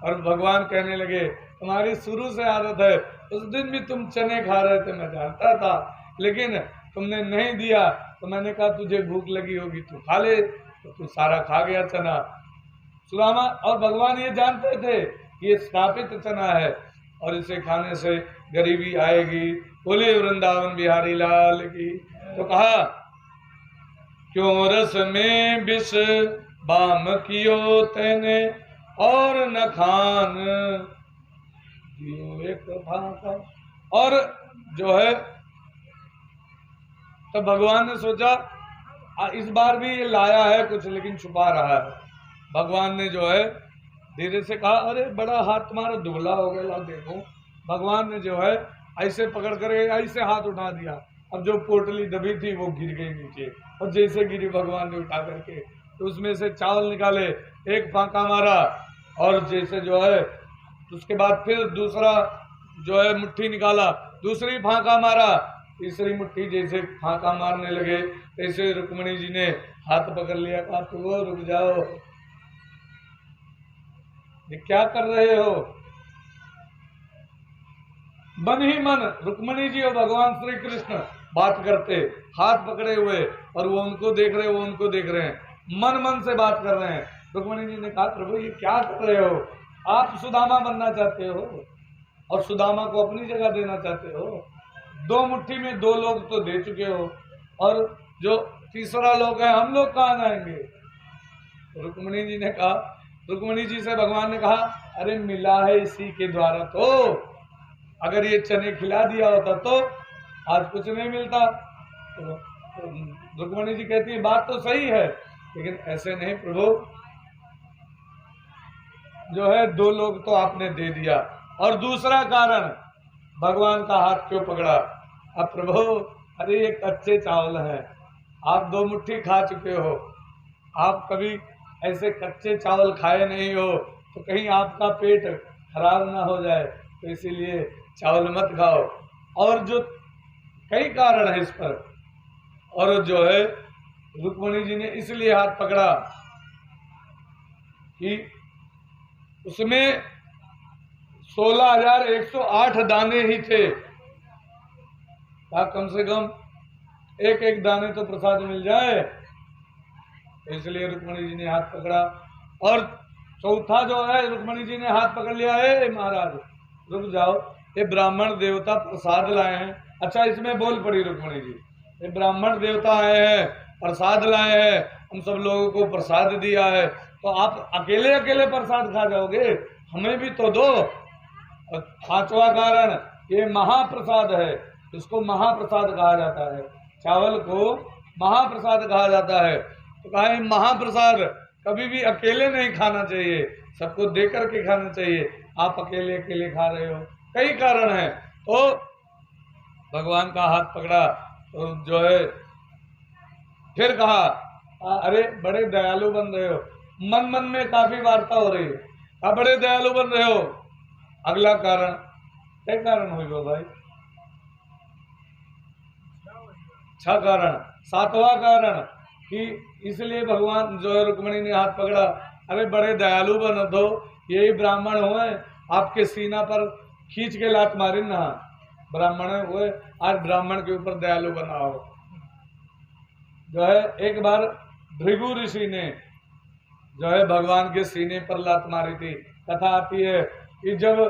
और भगवान कहने लगे, तुम्हारी शुरू से आदत है, उस दिन भी तुम चने खा रहे थे, मैं जानता था, लेकिन तुमने नहीं दिया, तो मैंने कहा तुझे भूख लगी होगी तू खा ले, तो तू सारा खा गया चना। सुदामा और भगवान ये जानते थे कि ये स्थापित चना है और इसे खाने से गरीबी आएगी। बोले वृंदावन बिहारी लाल की। तो कहा, क्यों रस में विष बाम कियो तेने, और न खान दियो एक भाका। और जो है तो भगवान ने सोचा इस बार भी ये लाया है कुछ, लेकिन छुपा रहा है। भगवान ने जो है धीरे से कहा, अरे बड़ा हाथ तुम्हारा दुबला हो गया, देखो। भगवान ने जो है ऐसे पकड़ कर ऐसे हाथ उठा दिया, अब जो पोटली दबी थी वो गिर गई नीचे, और जैसे गिरी भगवान ने उठा करके तो उसमें से चावल निकाले, एक फांका मारा, और जैसे जो है उसके बाद फिर दूसरा जो है मुट्ठी निकाला, दूसरी फांका मारा, तीसरी मुट्ठी जैसे फांका मारने लगे, ऐसे रुक्मणी जी ने हाथ पकड़ लिया, कहा तो वो रुक जाओ, ये क्या कर रहे हो। मन ही मन रुक्मणी जी और भगवान श्री कृष्ण बात करते, हाथ पकड़े हुए, और वो उनको देख रहे, वो उनको देख रहे हैं, मन मन से बात कर रहे हैं। रुक्मणी जी ने कहा, प्रभु ये क्या कर रहे हो, आप सुदामा बनना चाहते हो और सुदामा को अपनी जगह देना चाहते हो, दो मुट्ठी में दो लोग तो दे चुके हो, और जो तीसरा लोग है हम लोग कहाँ जाएंगे। रुक्मणी जी ने कहा, रुक्मणी जी से भगवान ने कहा, अरे मिला है इसी के द्वारा, तो अगर ये चने खिला दिया होता तो आज कुछ नहीं मिलता। तो रुक्मणी जी कहती है, बात तो सही है, लेकिन ऐसे नहीं प्रभु, जो है दो लोग तो आपने दे दिया, और दूसरा कारण भगवान का हाथ क्यों पकड़ा। अब प्रभु, अरे ये कच्चे चावल हैं, आप दो मुट्ठी खा चुके हो, आप कभी ऐसे कच्चे चावल खाए नहीं हो, तो कहीं आपका पेट खराब ना हो जाए, तो इसीलिए चावल मत खाओ। और जो कई कारण है इस पर, और जो है रुक्मणी जी ने इसलिए हाथ पकड़ा कि उसमें 16,108 दाने ही थे, कम से कम एक एक दाने तो प्रसाद मिल जाए, इसलिए रुक्मणी जी ने हाथ पकड़ा। और चौथा जो है, रुक्मणी जी ने हाथ पकड़ लिया है, महाराज रुक जाओ, ये ब्राह्मण देवता प्रसाद लाए हैं। अच्छा, इसमें बोल पड़ी रुक्मणी जी, ये ब्राह्मण देवता आए हैं, प्रसाद लाए हैं, हम सब लोगों को प्रसाद दिया है, तो आप अकेले अकेले प्रसाद खा जाओगे, हमें भी तो दो। और पांचवा कारण, ये महाप्रसाद है, इसको महाप्रसाद कहा जाता है, चावल को महाप्रसाद कहा जाता है। तो कहा, महाप्रसाद कभी भी अकेले नहीं खाना चाहिए, सबको दे करके खाना चाहिए, आप अकेले अकेले खा रहे हो। कई कारण हैं। तो भगवान का हाथ पकड़ा, तो जो है फिर कहा, अरे बड़े दयालु बन रहे हो, मन मन में काफी वार्ता हो रही है, बड़े दयालु बन रहे हो। अगला कारण, क्या कारण हुई वो भाई, 6 कारण। 7वां कारण कि इसलिए भगवान जो है रुक्मणी ने हाथ पकड़ा, अरे बड़े दयालु बन दो, यही ब्राह्मण हुए, आपके सीना पर खींच के लात मारी ना, ब्राह्मण है वो आज ब्राह्मण के ऊपर दयालु बनाओ। जो है एक बार भृगु ऋषि ने जो है भगवान के सीने पर लात मारी थी। कथा आती है कि जब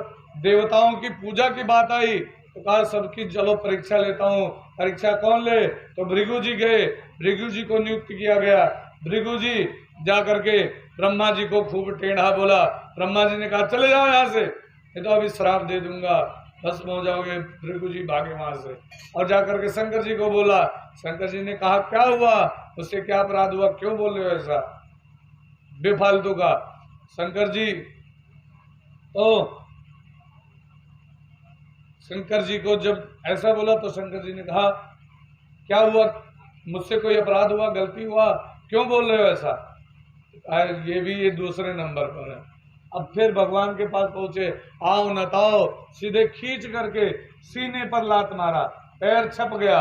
देवताओं की पूजा की बात आई तो कहा सबकी चलो परीक्षा लेता हूँ। परीक्षा कौन ले? तो भृगु जी गए, भृगु जी को नियुक्त किया गया। भृगु जी जा करके ब्रह्मा जी को खूब टेढ़ा बोला। ब्रह्मा जी ने कहा चले जाओ यहाँ से, नहीं तो अभी श्राप दे दूंगा, भस्म हो जाओगे। भृगु जी भागे वहां से और जाकर के शंकर जी को बोला। शंकर जी ने कहा क्या हुआ, उससे क्या अपराध हुआ, क्यों बोल रहे हो ऐसा बेफालतू का। शंकर जी को जब ऐसा बोला तो शंकर जी ने कहा क्या हुआ, मुझसे कोई अपराध हुआ, गलती हुआ, क्यों बोल रहे हो ऐसा। ये दूसरे नंबर पर है। अब फिर भगवान के पास पहुंचे, आओ नताओ, सीधे खींच करके सीने पर लात मारा, पैर छप गया।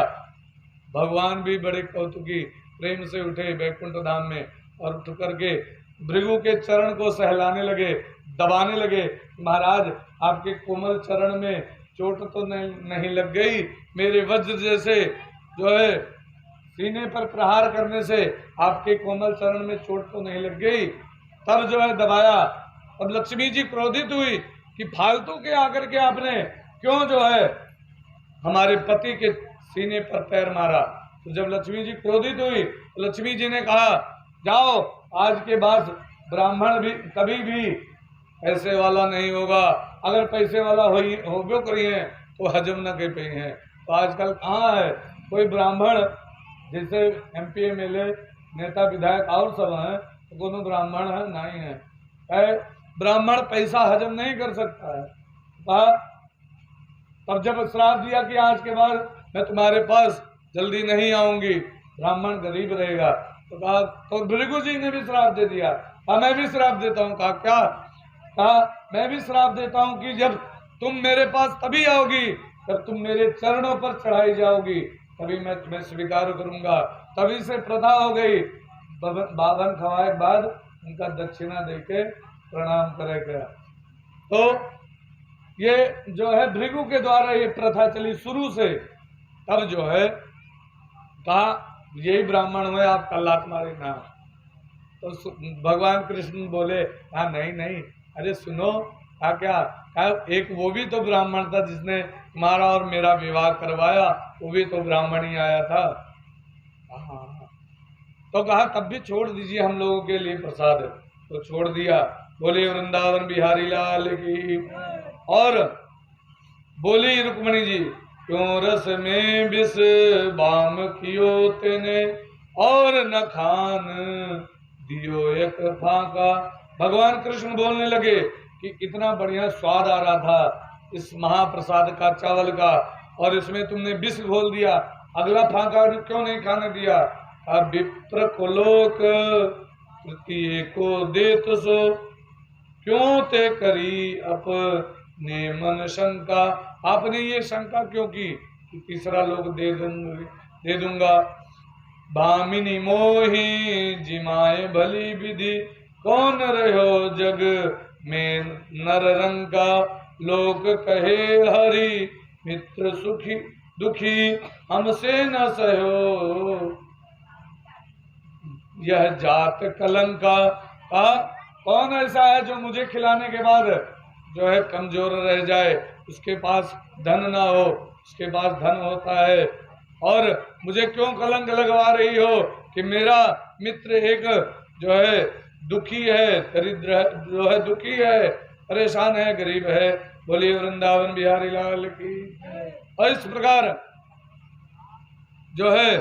भगवान भी बड़े कौतुकी प्रेम से उठे वैकुंठ धाम में और उठ करके भृगु के चरण को सहलाने लगे, दबाने लगे। महाराज आपके कोमल चरण में चोट तो नहीं लग गई, मेरे वज्र जैसे जो है सीने पर प्रहार करने से आपके कोमल चरण में चोट तो नहीं लग गई। तब जो है दबाया। अब लक्ष्मी जी क्रोधित हुई कि फालतू के आकर के आपने क्यों जो है हमारे पति के सीने पर पैर मारा। तो जब लक्ष्मी जी क्रोधित हुई तो लक्ष्मी जी ने कहा जाओ, आज के बाद ब्राह्मण भी कभी भी पैसे वाला नहीं होगा। अगर पैसे वाला हो करी है तो हजम न कर पाई है। तो आजकल कहाँ है कोई ब्राह्मण, जैसे MP MLA नेता विधायक और सब हैं, तो कोनो ब्राह्मण है नहीं है। ब्राह्मण पैसा हजम नहीं कर सकता है। तब जब श्राप दिया कि आज के बाद मैं तुम्हारे पास जल्दी नहीं आऊंगी, ब्राह्मण गरीब रहेगा, तो कहा तो भृगु जी ने भी श्राप दे दिया। कहा मैं भी श्राप देता हूँ। कहा क्या? कहा मैं भी श्राप देता हूँ कि जब तुम मेरे पास तभी आओगी जब तुम मेरे चरणों पर चढ़ाई जाओगी, तभी मैं तुम्हें स्वीकार करूंगा। तभी से प्रथा हो गई, बावन खवाए के बाद उनका दक्षिणा देके प्रणाम करेगा। तो ये जो है भृगु के द्वारा ये प्रथा चली शुरू से। तब जो है कहा यही ब्राह्मण हुए, आप लात मारे ना। तो भगवान कृष्ण बोले हाँ नहीं, अरे सुनो, क्या एक वो भी तो ब्राह्मण था जिसने तुम्हारा और मेरा विवाह करवाया, वो भी तो ब्राह्मण ही आया था। तो कहा तब भी छोड़ दीजिए हम लोगों के लिए प्रसाद। तो छोड़ दिया। बोले वृंदावन बिहारी लाल की। और बोली रुक्मणी जी क्यों रस में विष बाम कियो तेने और न खान दियो एक फाका। भगवान कृष्ण बोलने लगे कि इतना बढ़िया स्वाद आ रहा था इस महाप्रसाद का, चावल का, और इसमें तुमने विष घोल दिया, अगला फाका क्यों नहीं खाने दिया। विप्र कुलोक तृतीय को दे तो सो क्यों ते करी अपने मन शंका। आपने ये शंका क्यों की कि तीसरा लोग दे दूंगा। भामिनी मोही जिमाए भली विधि कौन रहो जग में नर रंका। लोक कहे हरि मित्र सुखी दुखी हमसे न सहो यह जात कलंका। कौन ऐसा है जो मुझे खिलाने के बाद जो है कमजोर रह जाए, उसके पास धन ना हो, उसके पास धन होता है, और मुझे क्यों कलंक लगवा रही हो कि मेरा मित्र एक जो है दुखी है, दरिद्र जो है दुखी है, परेशान है, गरीब है। बोलिए वृंदावन बिहारी लाल की। और इस प्रकार जो है